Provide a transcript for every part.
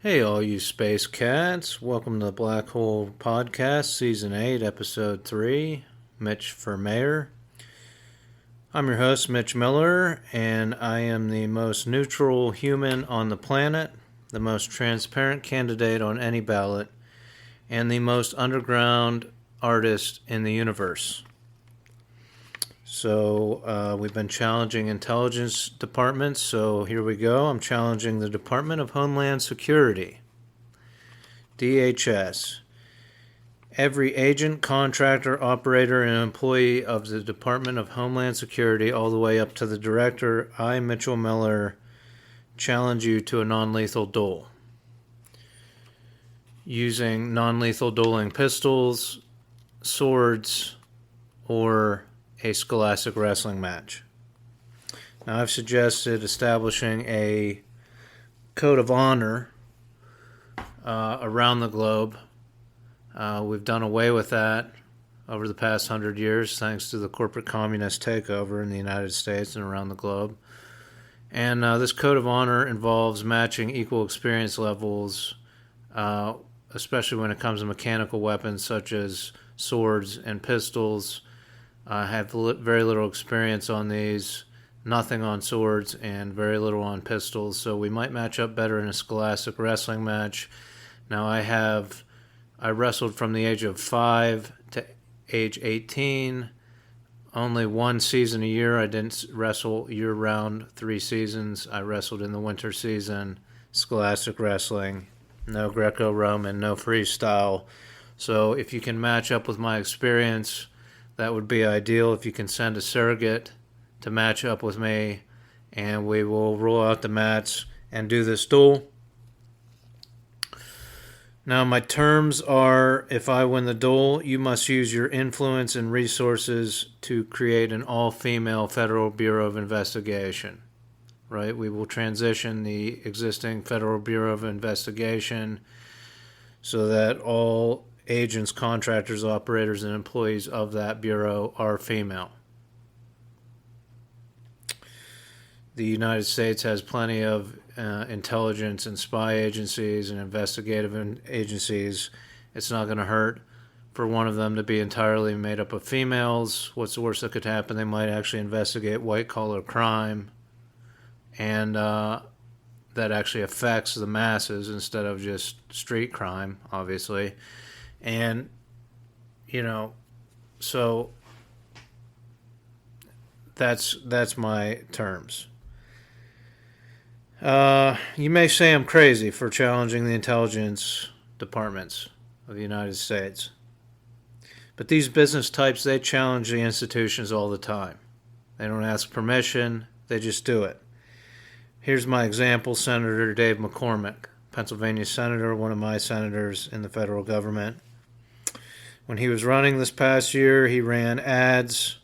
Hey, all you space cats. Welcome to the Black Hole Podcast, Season 8, Episode 3, Mitch for Mayor. I'm your host, Mitch Miller, and I am the most neutral human on the planet, the most transparent candidate on any ballot, and the most underground artist in the universe. So, we've been challenging intelligence departments, so here we go. I'm challenging the Department of Homeland Security, DHS. Every agent, contractor, operator, and employee of the Department of Homeland Security, all the way up to the director, I, Mitchell Miller, challenge you to a non-lethal duel. Using non-lethal dueling pistols, swords, or a scholastic wrestling match. Now, I've suggested establishing a code of honor around the globe. We've done away with that over the past 100 years thanks to the corporate communist takeover in the United States and around the globe. And this code of honor involves matching equal experience levels, especially when it comes to mechanical weapons such as swords and pistols. I have very little experience on these, nothing on swords, and very little on pistols, so we might match up better in a scholastic wrestling match. Now, I wrestled from the age of 5 to age 18, only one season a year. I didn't wrestle year-round, 3 seasons. I wrestled in the winter season, scholastic wrestling, no Greco-Roman, no freestyle. So if you can match up with my experience, that would be ideal. If you can send a surrogate to match up with me, and we will roll out the mats and do this duel. Now, my terms are, if I win the duel, you must use your influence and resources to create an all-female Federal Bureau of Investigation. Right? We will transition the existing Federal Bureau of Investigation so that all agents, contractors, operators, and employees of that bureau are female. The United States has plenty of intelligence and spy agencies and investigative agencies. It's not going to hurt for one of them to be entirely made up of females. What's the worst that could happen? They might actually investigate white-collar crime, and that actually affects the masses instead of just street crime, obviously. And, so that's my terms. You may say I'm crazy for challenging the intelligence departments of the United States. But these business types, they challenge the institutions all the time. They don't ask permission, they just do it. Here's my example, Senator Dave McCormick, Pennsylvania senator, one of my senators in the federal government. When he was running this past year, he ran ads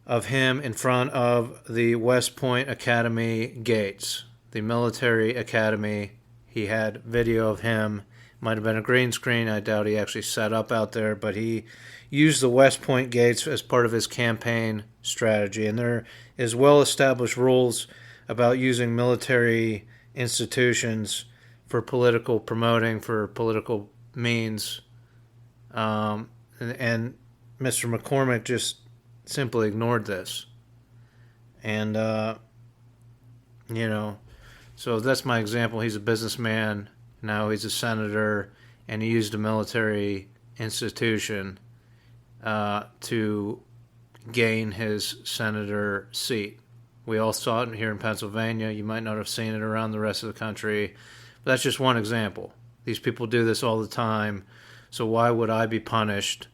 of him in front of the West Point Academy gates, the military academy. He had video of him. Might have been a green screen. I doubt he actually set up out there, but he used the West Point gates as part of his campaign strategy. And there is well-established rules about using military institutions for political promoting, for political means. And Mr. McCormick just simply ignored this. And, so that's my example. He's a businessman. Now he's a senator, and he used a military institution to gain his senator seat. We all saw it here in Pennsylvania. You might not have seen it around the rest of the country. But that's just one example. These people do this all the time. So why would I be punished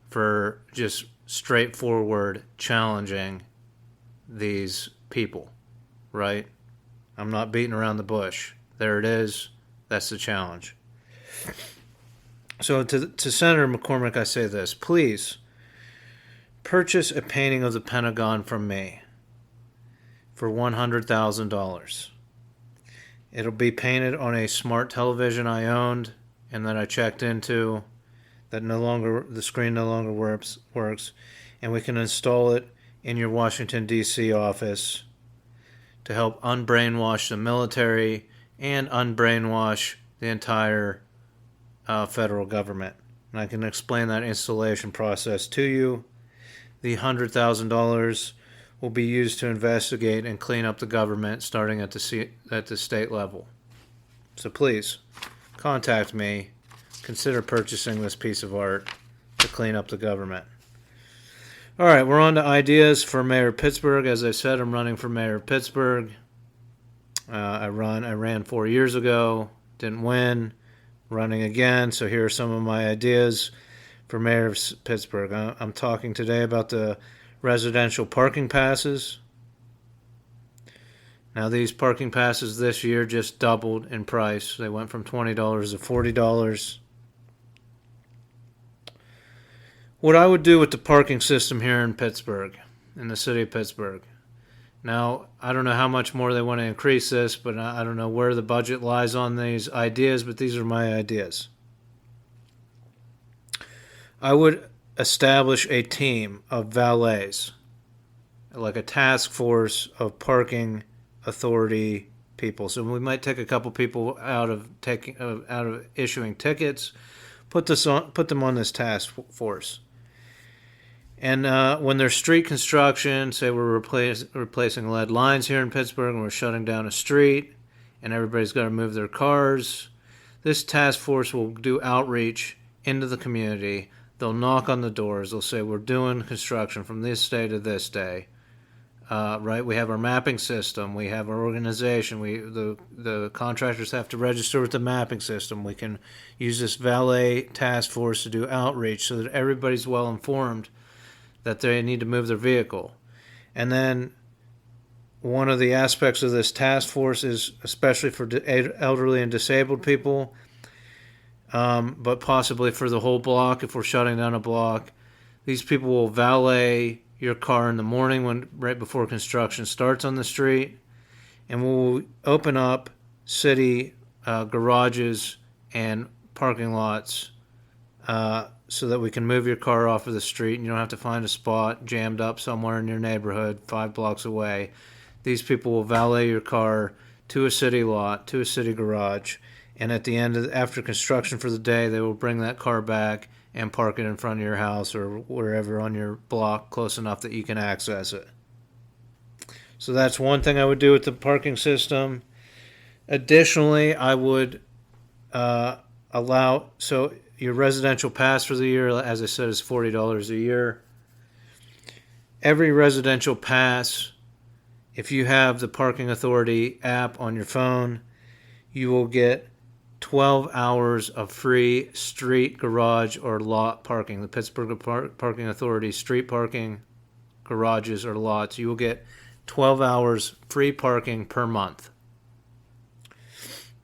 for just straightforward challenging these people, right? I'm not beating around the bush. There it is. That's the challenge. So to Senator McCormick, I say this. Please purchase a painting of the Pentagon from me for $100,000. It'll be painted on a smart television I owned and that I checked into, that the screen no longer works, and we can install it in your Washington, D.C. office to help unbrainwash the military and unbrainwash the entire federal government. And I can explain that installation process to you. The $100,000 will be used to investigate and clean up the government starting at the state level. So please, contact me. Consider purchasing this piece of art to clean up the government. All right, we're on to ideas for Mayor of Pittsburgh. As I said, I'm running for Mayor of Pittsburgh. I ran 4 years ago, didn't win. Running again, so here are some of my ideas for Mayor of Pittsburgh. I'm talking today about the residential parking passes. Now, these parking passes this year just doubled in price. They went from $20 to $40. What I would do with the parking system here in Pittsburgh, in the city of Pittsburgh. Now, I don't know how much more they want to increase this, but I don't know where the budget lies on these ideas, but these are my ideas. I would establish a team of valets, like a task force of parking authority people. So we might take a couple people out of issuing tickets, put them on this task force. And when there's street construction, say we're replacing lead lines here in Pittsburgh and we're shutting down a street and everybody's got to move their cars, this task force will do outreach into the community. They'll knock on the doors. They'll say, we're doing construction from this day to this day. Right? We have our mapping system. We have our organization. The contractors have to register with the mapping system. We can use this valet task force to do outreach so that everybody's well informed that they need to move their vehicle. And then one of the aspects of this task force is, especially for elderly and disabled people, but possibly for the whole block, if we're shutting down a block, these people will valet your car in the morning right before construction starts on the street, and we'll open up city garages and parking lots so that we can move your car off of the street and you don't have to find a spot jammed up somewhere in your neighborhood 5 blocks away. These people will valet your car to a city lot, to a city garage, and at the end after construction for the day, they will bring that car back and park it in front of your house or wherever on your block close enough that you can access it. So that's one thing I would do with the parking system. Additionally, I would allow, so your residential pass for the year, as I said, is $40 a year. Every residential pass, if you have the Parking Authority app on your phone, you will get 12 hours of free street, garage, or lot parking. The Pittsburgh Parking Authority street parking, garages, or lots, you will get 12 hours free parking per month.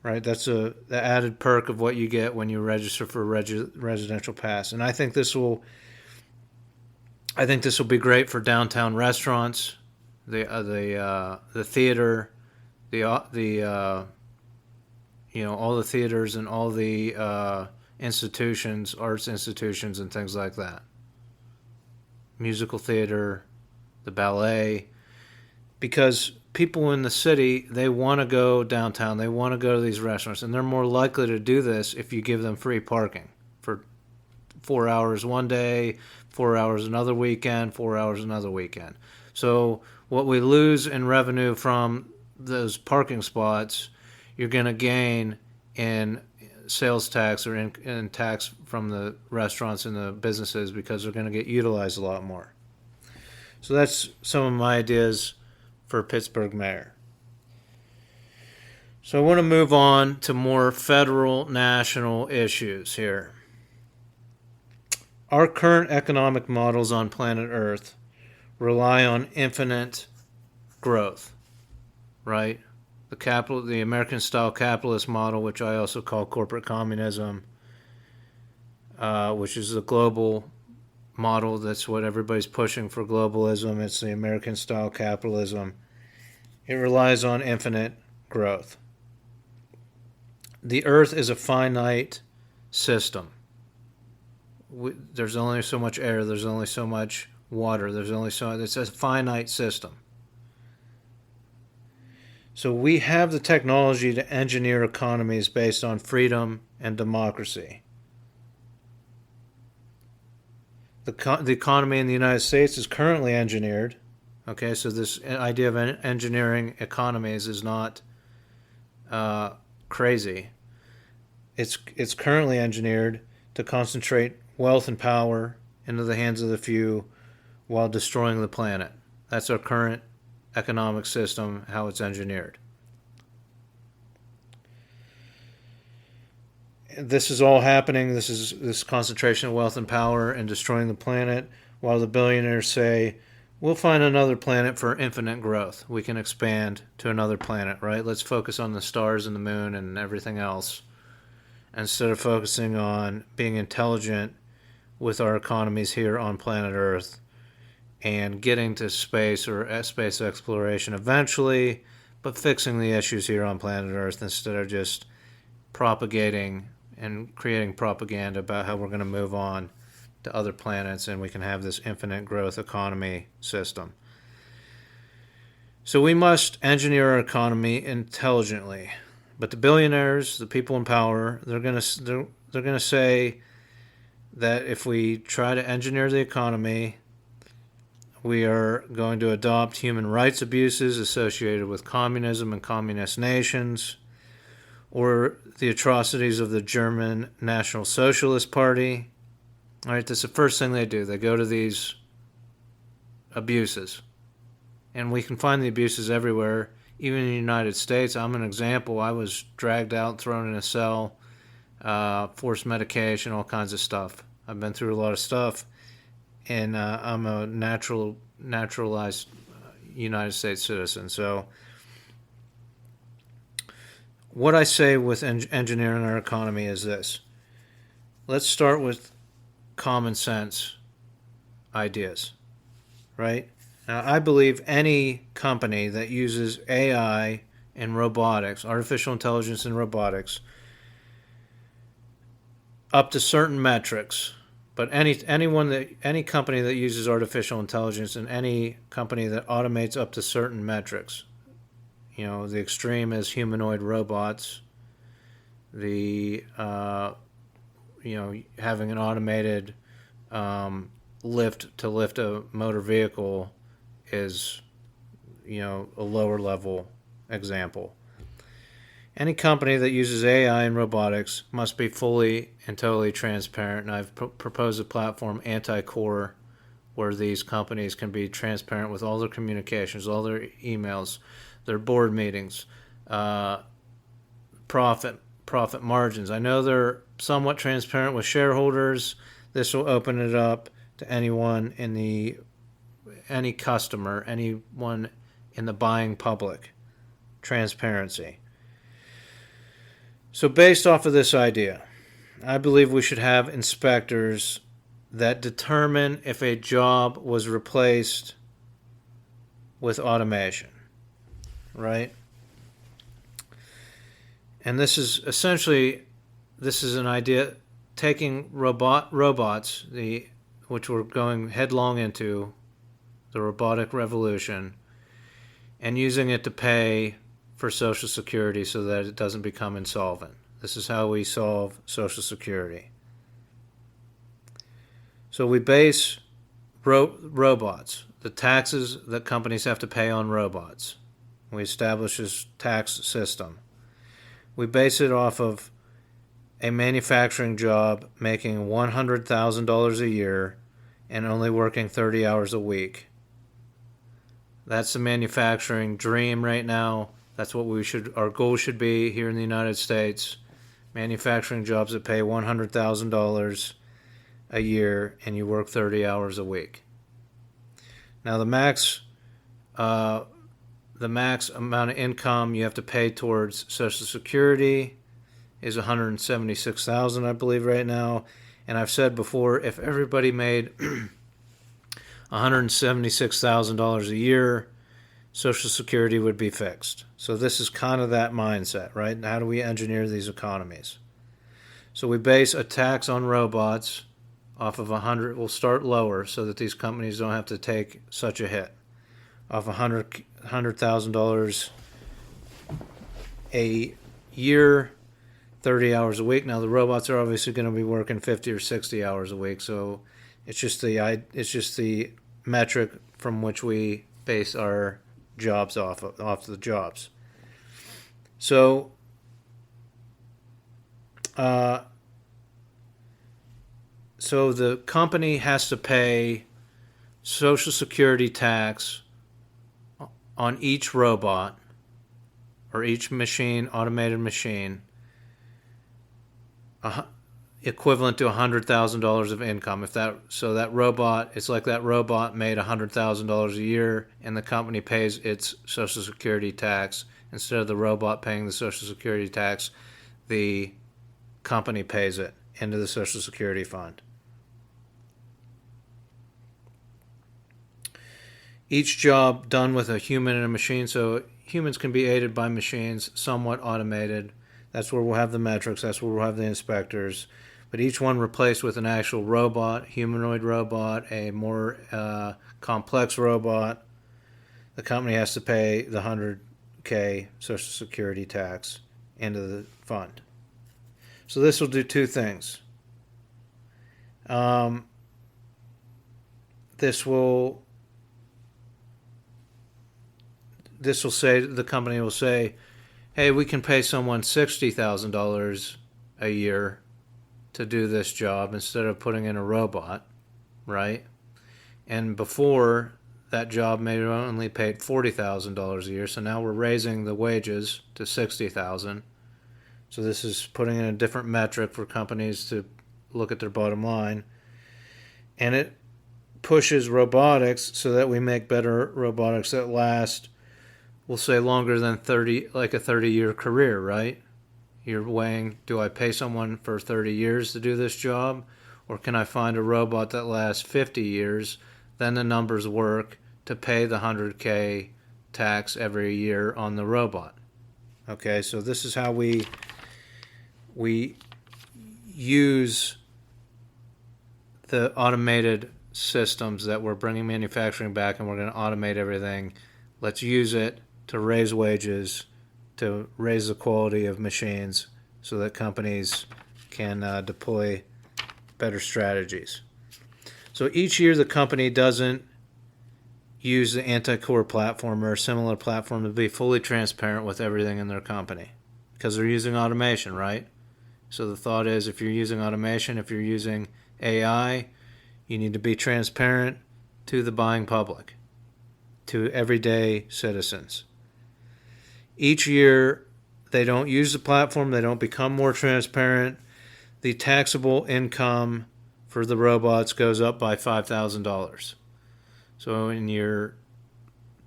Right, that's the added perk of what you get when you register for a residential pass, and I think this will be great for downtown restaurants, the theater, all the theaters and all the institutions, arts institutions, and things like that. Musical theater, the ballet, because people in the city, they want to go downtown. They want to go to these restaurants, and they're more likely to do this if you give them free parking for 4 hours one day, 4 hours another weekend, 4 hours another weekend. So what we lose in revenue from those parking spots, you're going to gain in sales tax or in tax from the restaurants and the businesses because they're going to get utilized a lot more. So that's some of my ideas for Pittsburgh mayor. So I want to move on to more federal, national issues here. Our current economic models on planet Earth rely on infinite growth, right? The American-style capitalist model, which I also call corporate communism, which is a global model. That's what everybody's pushing for, globalism. It's the American-style capitalism. It relies on infinite growth. The Earth is a finite system. There's only so much air. There's only so much water. It's a finite system. So we have the technology to engineer economies based on freedom and democracy. The economy in the United States is currently engineered. Okay, so this idea of engineering economies is not crazy. It's currently engineered to concentrate wealth and power into the hands of the few while destroying the planet. That's our current economic system, how it's engineered. This is all happening. This concentration of wealth and power and destroying the planet, while the billionaires say, we'll find another planet for infinite growth. We can expand to another planet, right? Let's focus on the stars and the moon and everything else, instead of focusing on being intelligent with our economies here on planet Earth and getting to space or space exploration eventually, but fixing the issues here on planet Earth instead of just propagating and creating propaganda about how we're going to move on to other planets and we can have this infinite growth economy system. So we must engineer our economy intelligently. But the billionaires, the people in power, they're going to say that if we try to engineer the economy, we are going to adopt human rights abuses associated with communism and communist nations, or the atrocities of the German National Socialist Party. All right, that's the first thing they do. They go to these abuses. And we can find the abuses everywhere, even in the United States. I'm an example. I was dragged out, thrown in a cell, forced medication, all kinds of stuff. I've been through a lot of stuff. And I'm a naturalized United States citizen. So what I say with engineering our economy is this. Let's start with common sense ideas, right? Now, I believe any company that uses AI and robotics, artificial intelligence and robotics, up to certain metrics. But any company that uses artificial intelligence and any company that automates up to certain metrics, the extreme is humanoid robots. The having an automated lift to lift a motor vehicle is a lower level example. Any company that uses AI and robotics must be fully and totally transparent, and I've proposed a platform, Anti-Core, where these companies can be transparent with all their communications, all their emails, their board meetings, profit margins. I know they're somewhat transparent with shareholders. This will open it up to anyone any customer, anyone in the buying public. Transparency. So based off of this idea, I believe we should have inspectors that determine if a job was replaced with automation, right? And this is an idea taking robots, which we're going headlong into, the robotic revolution, and using it to pay for Social Security so that it doesn't become insolvent. This is how we solve Social Security. So we base robots, the taxes that companies have to pay on robots. We establish this tax system. We base it off of a manufacturing job making $100,000 a year and only working 30 hours a week. That's the manufacturing dream right now. That's what our goal should be here in the United States. Manufacturing jobs that pay $100,000 a year and you work 30 hours a week. Now the max amount of income you have to pay towards Social Security is $176,000, I believe, right now. And I've said before, if everybody made $176,000 a year, Social Security would be fixed. So this is kind of that mindset, right? How do we engineer these economies? So we base a tax on robots off of 100. We'll start lower so that these companies don't have to take such a hit. Off $100,000 a year, 30 hours a week. Now the robots are obviously going to be working 50 or 60 hours a week, so it's just the metric from which we base our jobs off the jobs. So so the company has to pay Social Security tax on each robot or each machine, automated machine, equivalent to $100,000 of income. That robot, it's like that robot made $100,000 a year, and the company pays its Social Security tax. Instead of the robot paying the Social Security tax, the company pays it into the Social Security fund. Each job done with a human and a machine, so humans can be aided by machines, somewhat automated. That's where we'll have the metrics, that's where we'll have the inspectors. But each one replaced with an actual robot, humanoid robot, a more complex robot. The company has to pay the $100K Social Security tax into the fund. So this will do two things. This will say, the company will say, hey, we can pay someone $60,000 a year to do this job instead of putting in a robot, right? And before, that job may have only paid $40,000 a year, so now we're raising the wages to $60,000. So this is putting in a different metric for companies to look at their bottom line. And it pushes robotics so that we make better robotics that last, we'll say, longer than 30-year career, right? You're weighing, do I pay someone for 30 years to do this job? Or can I find a robot that lasts 50 years? Then the numbers work to pay the $100K tax every year on the robot. Okay, so this is how we use the automated systems that we're bringing manufacturing back, and we're going to automate everything. Let's use it to raise wages, to raise the quality of machines so that companies can deploy better strategies. So each year the company doesn't use the Anticore platform or a similar platform to be fully transparent with everything in their company because they're using automation, right? So the thought is, if you're using automation, if you're using AI, you need to be transparent to the buying public, to everyday citizens. Each year, they don't use the platform, they don't become more transparent. The taxable income for the robots goes up by $5,000. So in year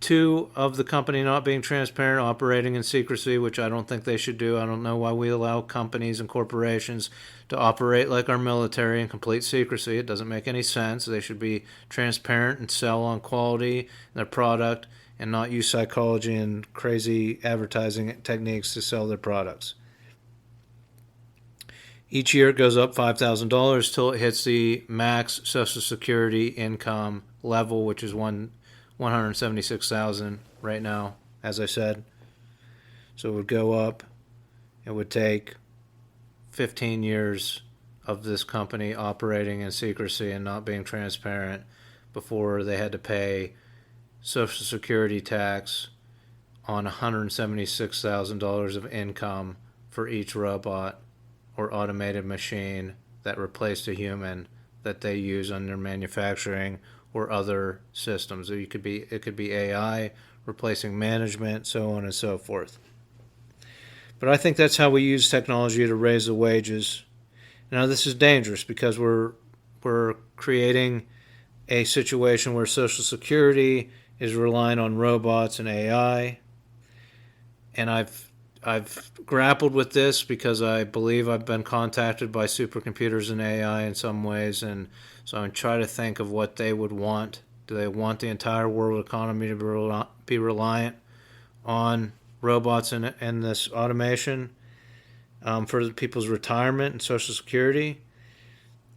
2 of the company not being transparent, operating in secrecy, which I don't think they should do. I don't know why we allow companies and corporations to operate like our military in complete secrecy. It doesn't make any sense. They should be transparent and sell on quality in their product and not use psychology and crazy advertising techniques to sell their products. Each year it goes up $5,000 till it hits the max Social Security income level, which is $176,000 right now, as I said. So it would go up. It would take 15 years of this company operating in secrecy and not being transparent before they had to pay Social Security tax on $176,000 of income for each robot or automated machine that replaced a human that they use on their manufacturing or other systems. It could be AI replacing management, so on and so forth. But I think that's how we use technology to raise the wages. Now this is dangerous because we're creating a situation where Social Security is relying on robots and AI. And I've grappled with this because I believe I've been contacted by supercomputers and AI in some ways, and so I'm trying to think of what they would want. Do they want the entire world economy to be reliant on robots and this automation for the people's retirement and Social Security?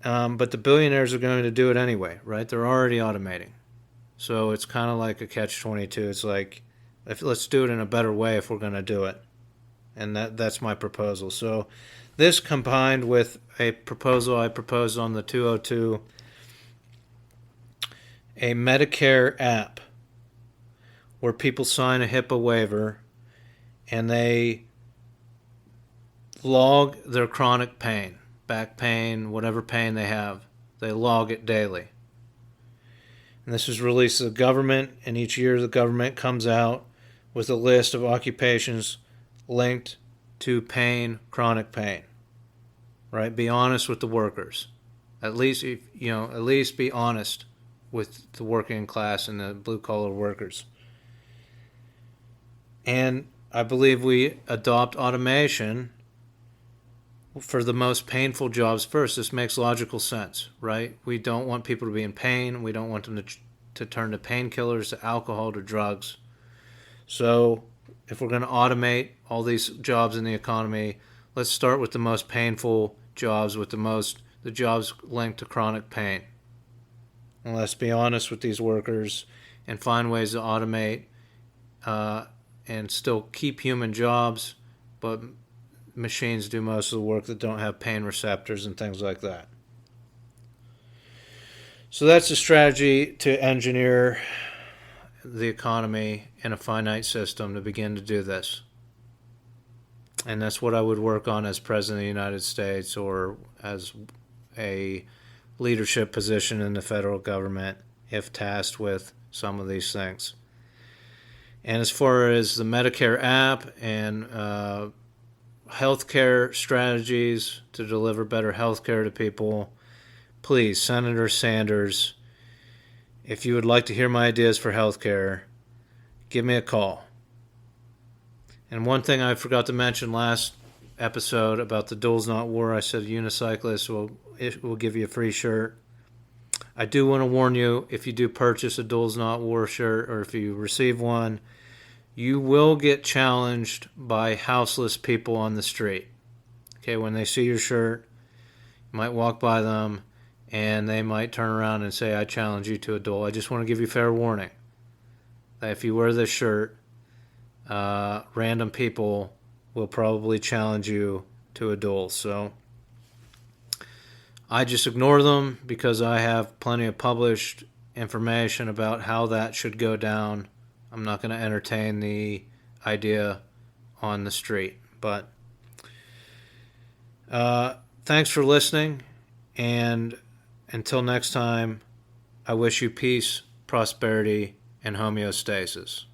But the billionaires are going to do it anyway, right? They're already automating. So it's kind of like a catch-22. It's like, let's do it in a better way if we're going to do it. And that's my proposal. So this combined with a proposal I proposed on the 202, a Medicare app where people sign a HIPAA waiver and they log their chronic pain, back pain, whatever pain they have. They log it daily. And this is released to the government, and each year the government comes out with a list of occupations linked to pain, chronic pain. Right? Be honest with the workers. At least be honest with the working class and the blue-collar workers. And I believe we adopt automation for the most painful jobs first. This makes logical sense, right? We don't want people to be in pain. We don't want them to turn to painkillers, to alcohol, to drugs. So if we're going to automate all these jobs in the economy, let's start with the most painful jobs, with the jobs linked to chronic pain. And let's be honest with these workers and find ways to automate and still keep human jobs, but machines do most of the work that don't have pain receptors and things like that. So that's a strategy to engineer the economy in a finite system to begin to do this. And that's what I would work on as President of the United States or as a leadership position in the federal government if tasked with some of these things. And as far as the Medicare app and healthcare strategies to deliver better healthcare to people, please, Senator Sanders, if you would like to hear my ideas for healthcare, give me a call. And one thing I forgot to mention last episode about the Duel's Not War, I said unicyclists will give you a free shirt. I do want to warn you, if you do purchase a Duel's Not War shirt or if you receive one, you will get challenged by houseless people on the street. Okay, when they see your shirt, you might walk by them and they might turn around and say, I challenge you to a duel. I just want to give you fair warning that if you wear this shirt, random people will probably challenge you to a duel. So I just ignore them because I have plenty of published information about how that should go down. I'm not going to entertain the idea on the street. But thanks for listening, and until next time, I wish you peace, prosperity, and homeostasis.